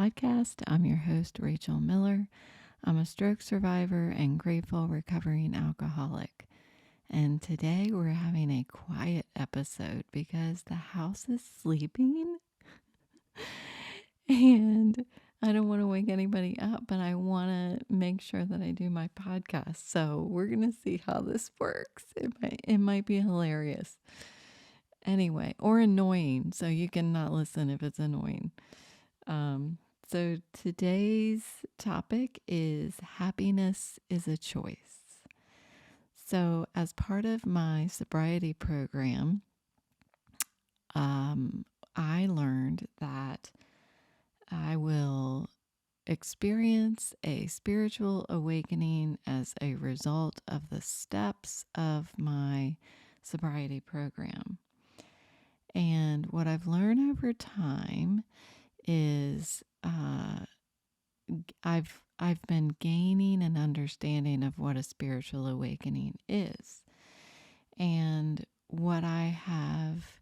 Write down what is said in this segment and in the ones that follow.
podcast. I'm your host, Rachel Miller. I'm a stroke survivor and grateful recovering alcoholic. And today we're having a quiet episode because the house is sleeping and I don't want to wake anybody up, but I want to make sure that I do my podcast. So we're going to see how this works. It might be hilarious. Anyway, or annoying. So you can not listen if it's annoying. So today's topic is happiness is a choice. So as part of my sobriety program, I learned that I will experience a spiritual awakening as a result of the steps of my sobriety program. And what I've learned over time is I've been gaining an understanding of what a spiritual awakening is. And what I have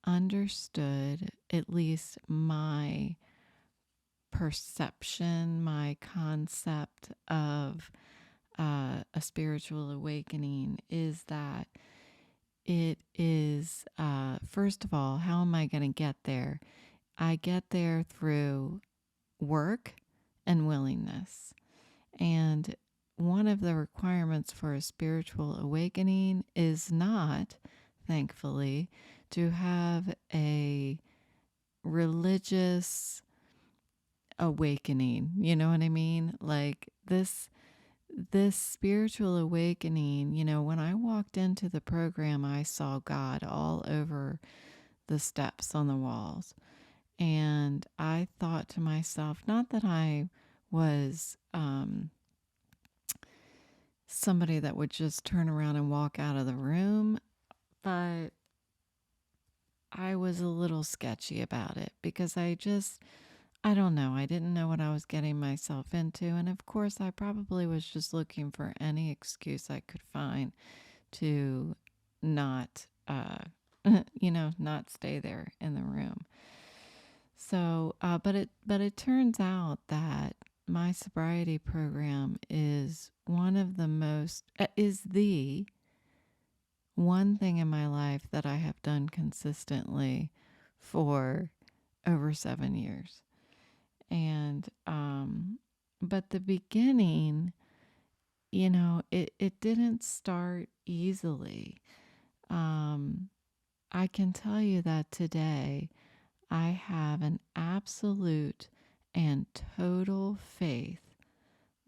understood, at least my perception, my concept of a spiritual awakening is that it is, first of all, how am I going to get there? I get there through work and willingness. And one of the requirements for a spiritual awakening is not, thankfully, to have a religious awakening. You know what I mean? Like this spiritual awakening, when I walked into the program, I saw God all over the steps on the walls. And I thought to myself, not that I was somebody that would just turn around and walk out of the room, but I was a little sketchy about it because I don't know. I didn't know what I was getting myself into. And of course, I probably was just looking for any excuse I could find to not, not stay there in the room. So, but it turns out that my sobriety program is the one thing in my life that I have done consistently for over 7 years. And, but the beginning, it didn't start easily. I can tell you that today I have an absolute and total faith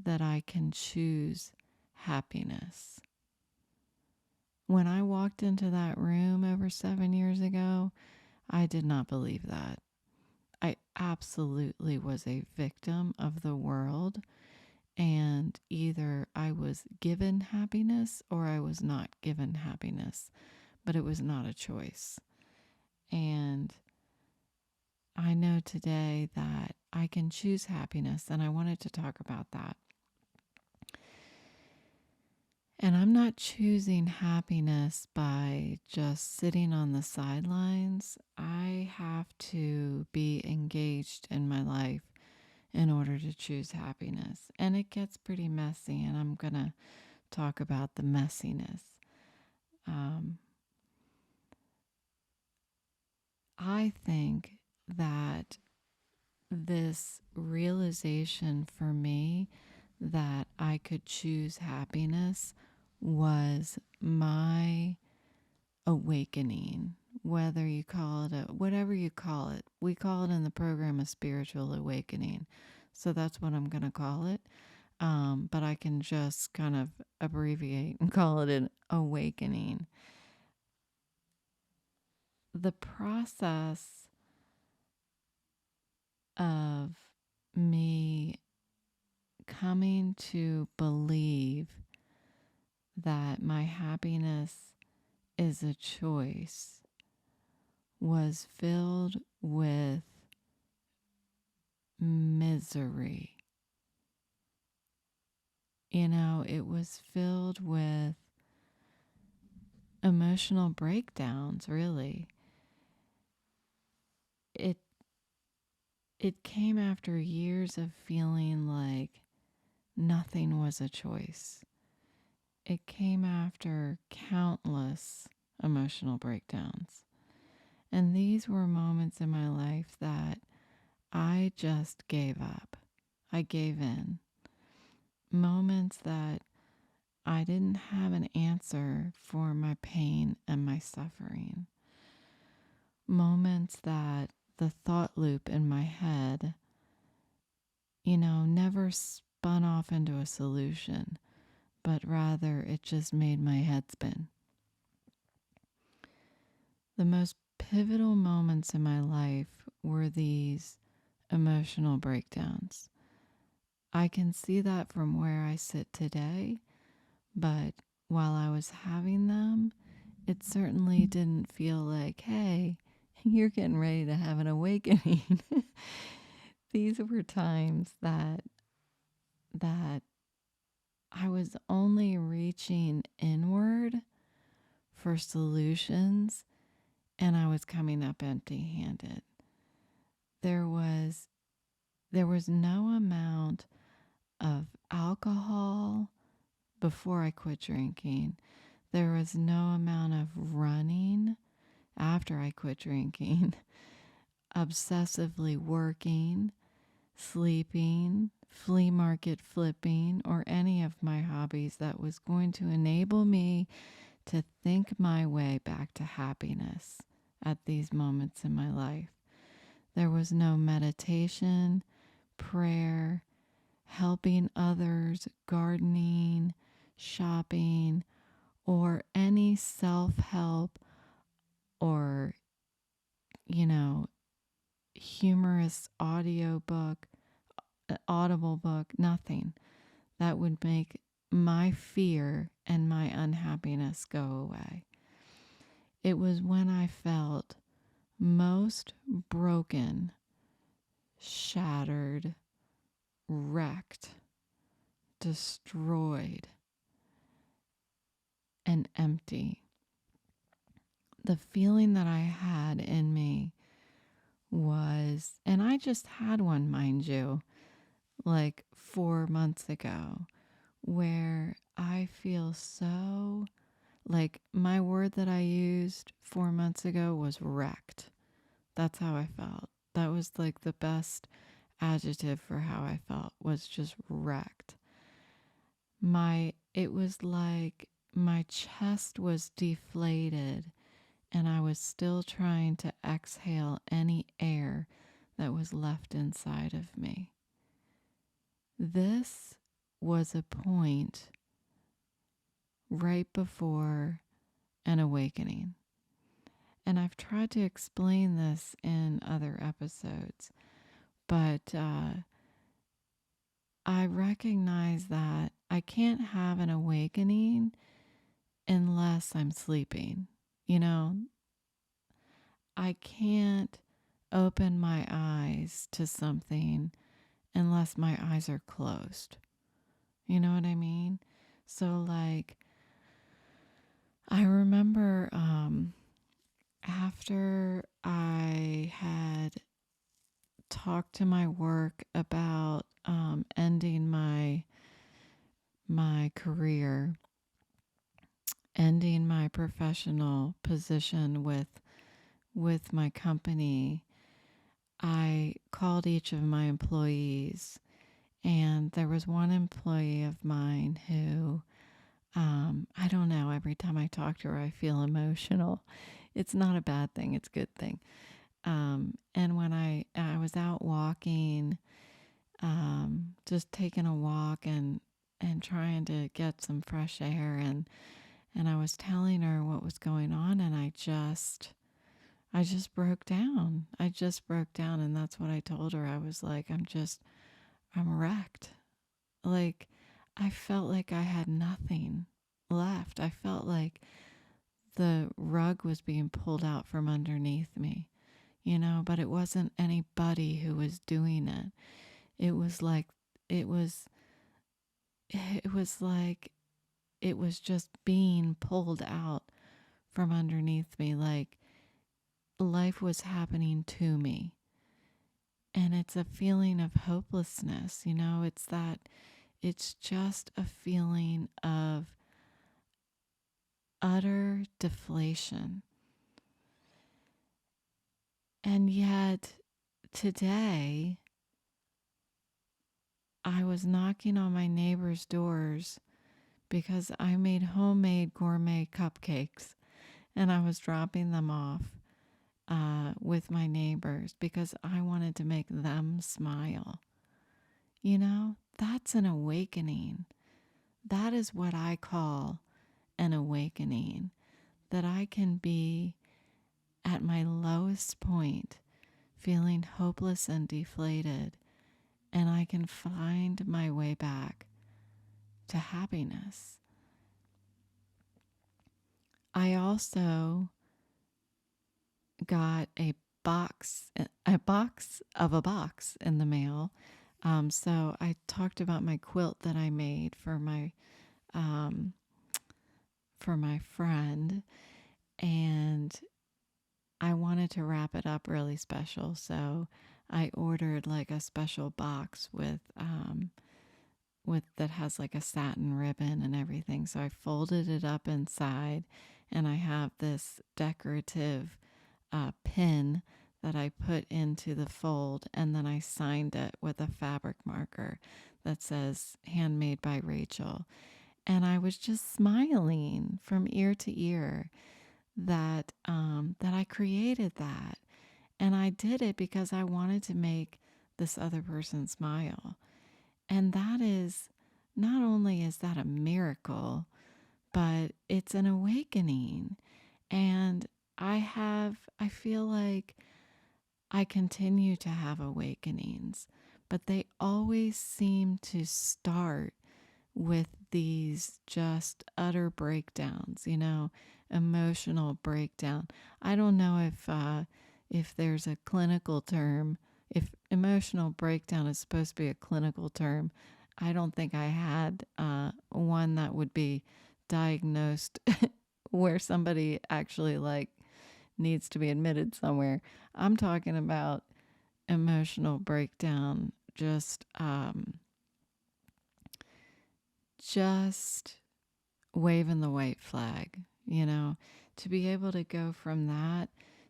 that I can choose happiness. When I walked into that room over 7 years ago, I did not believe that. I absolutely was a victim of the world, and either I was given happiness or I was not given happiness, but it was not a choice. And I know today that I can choose happiness, and I wanted to talk about that. And I'm not choosing happiness by just sitting on the sidelines. I have to be engaged in my life in order to choose happiness. And it gets pretty messy, and I'm going to talk about the messiness. I think that this realization for me that I could choose happiness was my awakening, whether you call it whatever you call it. We call it in the program a spiritual awakening. So that's what I'm going to call it. But I can just kind of abbreviate and call it an awakening. The process of me coming to believe that my happiness is a choice was filled with misery. It was filled with emotional breakdowns, really. it came after years of feeling like nothing was a choice. It came after countless emotional breakdowns. And these were moments in my life that I just gave up. I gave in. Moments that I didn't have an answer for my pain and my suffering. Moments that the thought loop in my head, never spun off into a solution, but rather it just made my head spin. The most pivotal moments in my life were these emotional breakdowns. I can see that from where I sit today, but while I was having them, it certainly didn't feel like, hey, you're getting ready to have an awakening. These were times that I was only reaching inward for solutions, and I was coming up empty-handed. There was no amount of alcohol before I quit drinking. There was no amount of running after I quit drinking, obsessively working, sleeping, flea market flipping, or any of my hobbies that was going to enable me to think my way back to happiness at these moments in my life. There was no meditation, prayer, helping others, gardening, shopping, or any self-help or, humorous audible book, nothing that would make my fear and my unhappiness go away. It was when I felt most broken, shattered, wrecked, destroyed, and empty. The feeling that I had in me was, and I just had one, mind you, like 4 months ago, where I feel so, like, my word that I used 4 months ago was wrecked. That's how I felt. That was like the best adjective for how I felt, was just wrecked. It was like my chest was deflated and I was still trying to exhale any air that was left inside of me. This was a point right before an awakening. And I've tried to explain this in other episodes, but I recognize that I can't have an awakening unless I'm sleeping. I can't open my eyes to something unless my eyes are closed. You know what I mean? So, like, I remember after I had talked to my work about ending my career, ending my professional position with my company, I called each of my employees, and there was one employee of mine who, I don't know, every time I talk to her, I feel emotional. It's not a bad thing. It's a good thing. And when I was out walking, just taking a walk and trying to get some fresh air, and I was telling her what was going on, and I just broke down. I just broke down, and that's what I told her. I was like, I'm wrecked. Like, I felt like I had nothing left. I felt like the rug was being pulled out from underneath me, but it wasn't anybody who was doing it. It was like, it was like it was just being pulled out from underneath me. Like, life was happening to me. And it's a feeling of hopelessness. It's just a feeling of utter deflation. And yet today, I was knocking on my neighbor's doors because I made homemade gourmet cupcakes and I was dropping them off with my neighbors because I wanted to make them smile. That's an awakening. That is what I call an awakening, that I can be at my lowest point, feeling hopeless and deflated, and I can find my way back to happiness. I also got a box in the mail. So I talked about my quilt that I made um, for my friend, and I wanted to wrap it up really special. So I ordered like a special box with that has like a satin ribbon and everything. So I folded it up inside, and I have this decorative pin that I put into the fold, and then I signed it with a fabric marker that says handmade by Rachel. And I was just smiling from ear to ear that I created that. And I did it because I wanted to make this other person smile. And that is, not only is that a miracle, but it's an awakening. And I feel like I continue to have awakenings, but they always seem to start with these just utter breakdowns, emotional breakdown. I don't know if there's a clinical term, if emotional breakdown is supposed to be a clinical term. I don't think I had one that would be diagnosed where somebody actually like needs to be admitted somewhere. I'm talking about emotional breakdown, just waving the white flag, to be able to go from that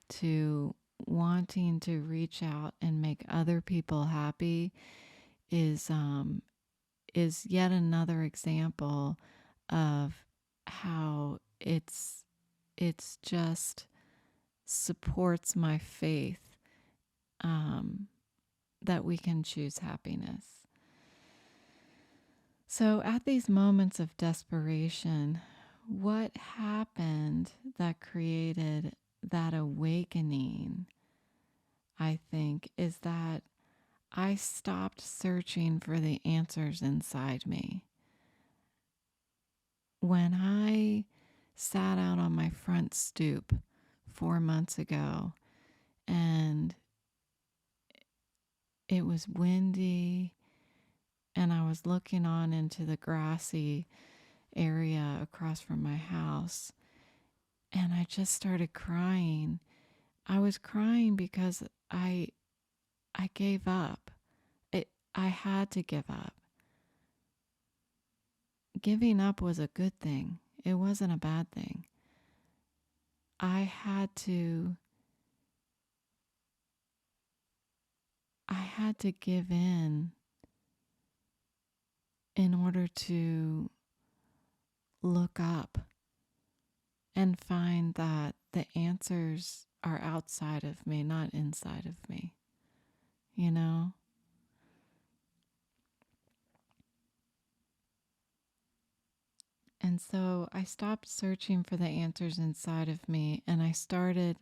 to wanting to reach out and make other people happy is yet another example of how it's just supports my faith that we can choose happiness. So at these moments of desperation, what happened that created that awakening, I think, is that I stopped searching for the answers inside me. When I sat out on my front stoop 4 months ago and it was windy and I was looking on into the grassy area across from my house, and I just started crying. I was crying because I gave up. I had to give up. Giving up was a good thing. It wasn't a bad thing. I had to give in order to look up and find that the answers are outside of me, not inside of me, you know? And so I stopped searching for the answers inside of me and I started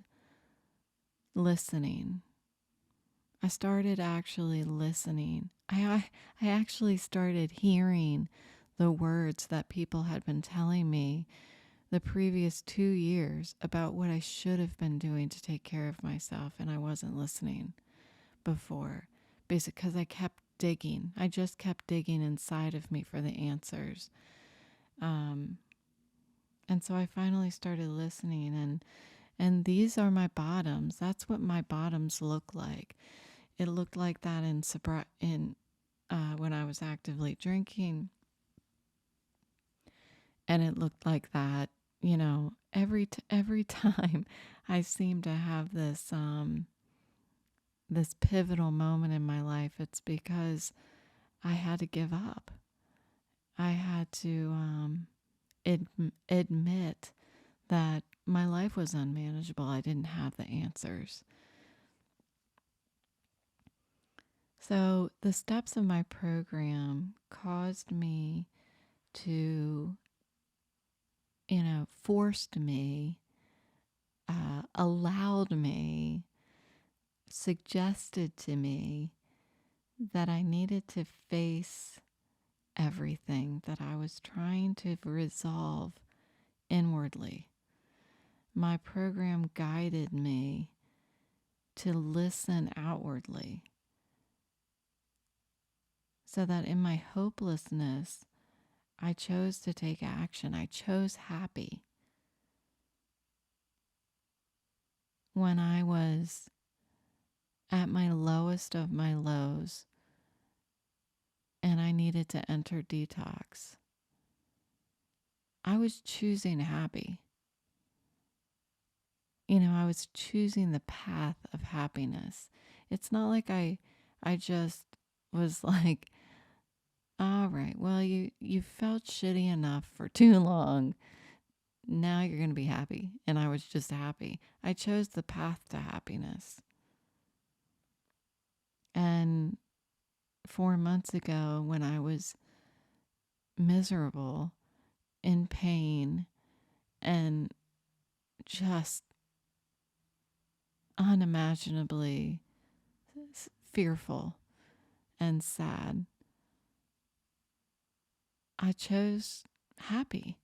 listening. I started actually listening. I actually started hearing the words that people had been telling me the previous 2 years about what I should have been doing to take care of myself, and I wasn't listening before because I kept digging. I just kept digging inside of me for the answers. And so I finally started listening, and these are my bottoms. That's what my bottoms look like. it looked like that when I was actively drinking, and it looked like that, every time I seem to have this pivotal moment in my life. It's because I had to give up. I had to admit that my life was unmanageable. I didn't have the answers. So the steps of my program caused me to, forced me, allowed me, suggested to me that I needed to face everything that I was trying to resolve inwardly. My program guided me to listen outwardly so that in my hopelessness, I chose to take action. I chose happy. When I was at my lowest of my lows and I needed to enter detox, I was choosing happy. I was choosing the path of happiness. It's not like I just was like, all right, well, you felt shitty enough for too long. Now you're going to be happy. And I was just happy. I chose the path to happiness. And 4 months ago, when I was miserable, in pain, and just unimaginably fearful and sad, I chose happy.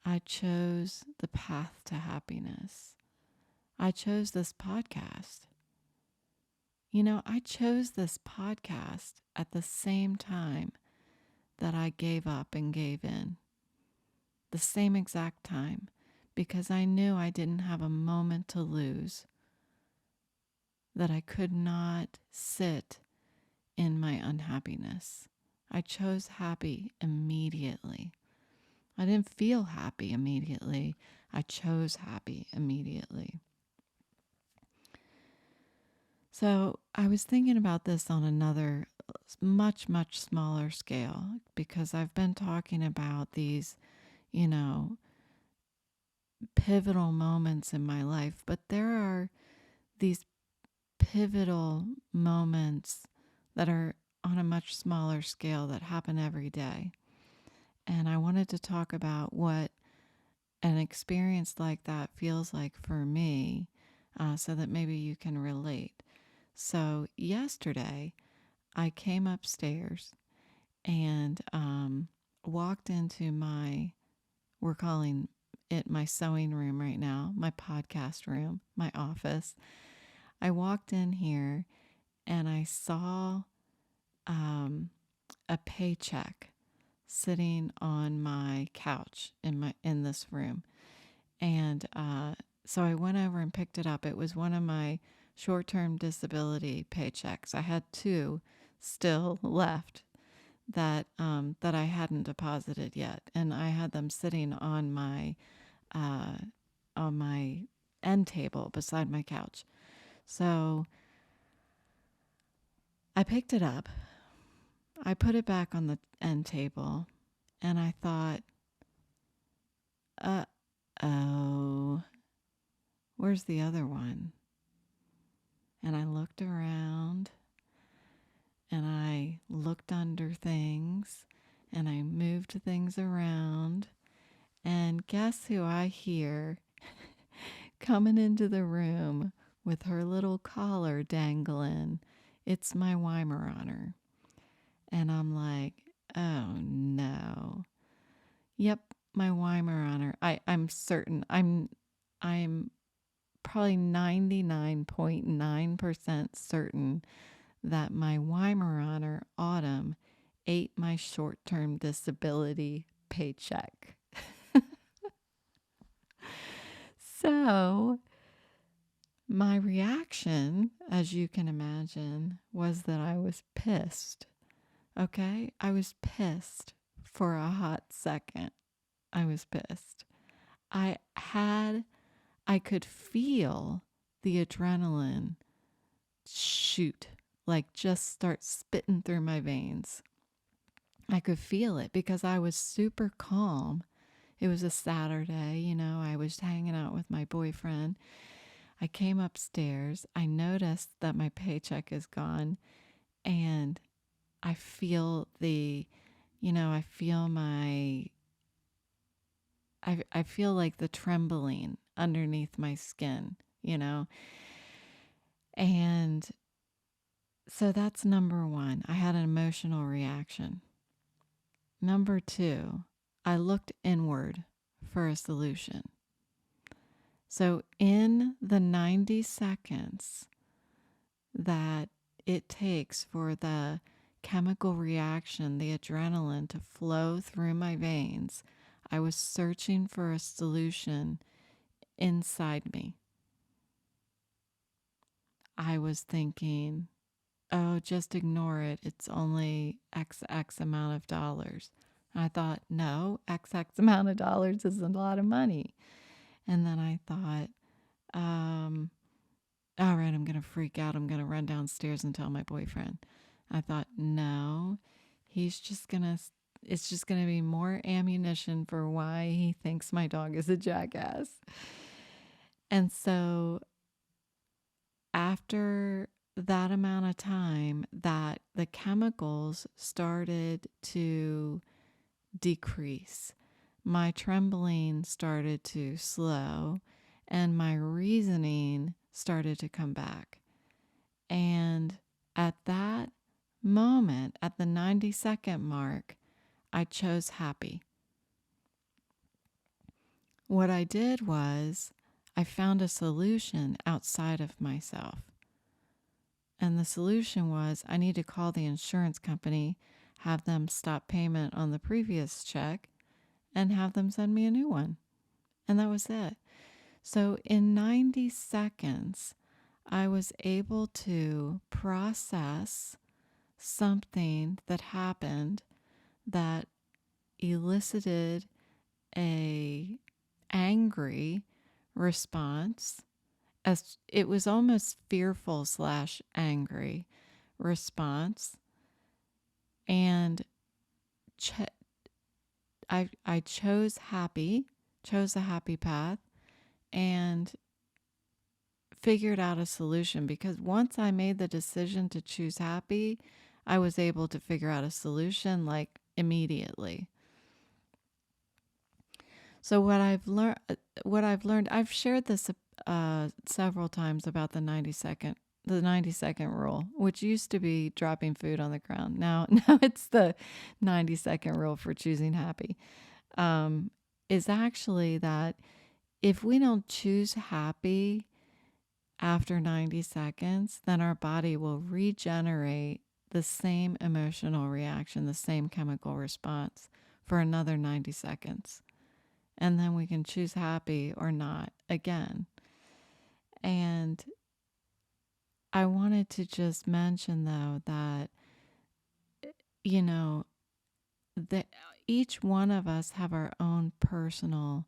I chose the path to happiness. I chose this podcast. I chose this podcast at the same time that I gave up and gave in. The same exact time, because I knew I didn't have a moment to lose, that I could not sit in my unhappiness. I chose happy immediately. I didn't feel happy immediately. I chose happy immediately. So I was thinking about this on another much, much smaller scale, because I've been talking about these, pivotal moments in my life, but there are these pivotal moments that are on a much smaller scale that happen every day. And I wanted to talk about what an experience like that feels like for me, so that maybe you can relate. So yesterday, I came upstairs and walked into we're calling it my sewing room right now, my podcast room, my office. I walked in here and I saw a paycheck sitting on my couch in this room. And so I went over and picked it up. It was one of my short-term disability paychecks. I had two still left that I hadn't deposited yet, and I had them sitting on my end table beside my couch. So I picked it up. I put it back on the end table, and I thought, oh, where's the other one? And I looked around, and I looked under things, and I moved things around, and guess who I hear coming into the room with her little collar dangling? It's my Weimaraner. And I'm like, oh no. Yep, my Weimaraner. I'm certain. I'm probably 99.9% certain that my Weimaraner Autumn ate my short-term disability paycheck. So My reaction, as you can imagine, was that I was pissed. Okay? I was pissed for a hot second. I was pissed. I had, I could feel the adrenaline shoot, like just start spitting through my veins. I could feel it because I was super calm. It was a Saturday, I was hanging out with my boyfriend. I came upstairs. I noticed that my paycheck is gone, and I feel I feel I feel like the trembling underneath my skin. And so that's number one. I had an emotional reaction. Number two, I looked inward for a solution. So in the 90 seconds that it takes for the chemical reaction, the adrenaline to flow through my veins, I was searching for a solution inside me. I was thinking, oh, just ignore it. It's only XX amount of dollars. And I thought, no, XX amount of dollars is a lot of money. And then I thought, all right, I'm going to freak out. I'm going to run downstairs and tell my boyfriend. I thought, no, it's just going to be more ammunition for why he thinks my dog is a jackass. And so after that amount of time, that the chemicals started to decrease. My trembling started to slow, and my reasoning started to come back. And at that moment, at the 90-second mark, I chose happy. What I did was I found a solution outside of myself. And the solution was I need to call the insurance company, have them stop payment on the previous check, and have them send me a new one. And that was it. So in 90 seconds, I was able to process something that happened that elicited a angry response. As it was almost fearful / angry response. And I chose a happy path, and figured out a solution, because once I made the decision to choose happy, I was able to figure out a solution like immediately. So what I've learned, I've shared this several times about the 90-second rule, which used to be dropping food on the ground. Now it's the 90-second rule for choosing happy. Is actually that if we don't choose happy after 90 seconds, then our body will regenerate the same emotional reaction, the same chemical response for another 90 seconds. And then we can choose happy or not again. And I wanted to just mention, though, that, that each one of us have our own personal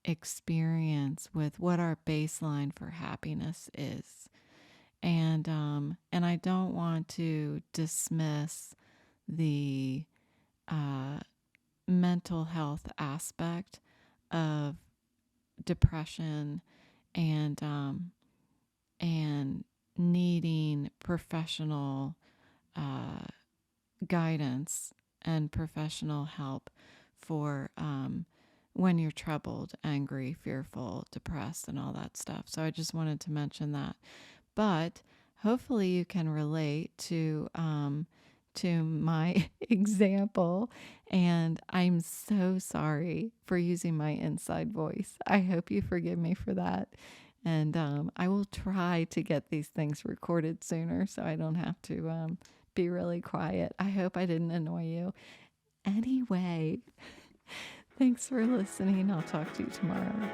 experience with what our baseline for happiness is. And I don't want to dismiss the mental health aspect of depression and needing professional guidance and professional help for when you're troubled, angry, fearful, depressed, and all that stuff. So I just wanted to mention that. But hopefully you can relate to my example, and I'm so sorry for using my inside voice. I hope you forgive me for that. And I will try to get these things recorded sooner so I don't have to be really quiet. I hope I didn't annoy you. Anyway, thanks for listening. I'll talk to you tomorrow.